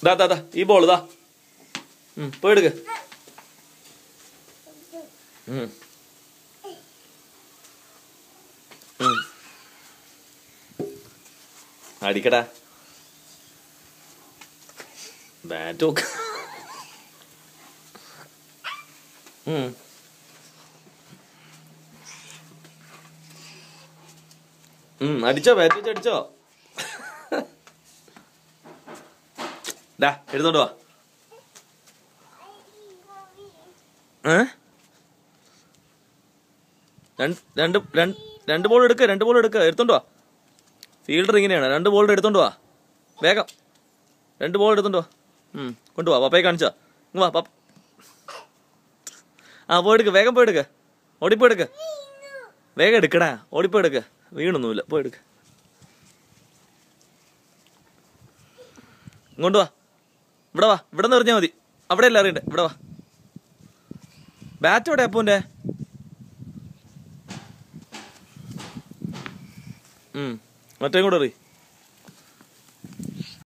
ദാ ദാ ദാ ഈ ബോൾ ദാ പോയെടുക്ക്. അടിക്കടാ ബാറ്റ് നോക്ക്. അടിച്ചോ ബാറ്റ് വെച്ച് അടിച്ചോ. ഡാ എടുത്തോണ്ട് വാ. രണ്ട് ബോൾ എടുക്ക എടുത്തോണ്ട് വാ. ഫീൽഡർ ഇങ്ങനെയാണ്, 2 ബോൾ എടുത്തോണ്ട് വാ വേഗം. 2 ബോൾ എടുത്തോണ്ട് വാ. കൊണ്ടുപോവാ പപ്പയെ കാണിച്ചാ. ഇങ്ങ് വാ പപ്പ. പോയെടുക്ക്, വേഗം പോയെടുക്ക്, ഓടിപ്പോയെടുക്ക്, വേഗം എടുക്കടാ, ഓടിപ്പോയെടുക്ക്. വീണൊന്നുമില്ല, പോയെടുക്ക്. ഇങ്ങോട്ട് വാ, ഇവിടെ വാ, ഇവിടെ നിന്ന് എറിഞ്ഞാൽ മതി. അവിടെ അല്ല അറിയണ്ടേ, ഇവിടെ വാ. ബാറ്റ് എവിടെ അപ്പൂൻ്റെ? മറ്റേ കൂടെ എറി.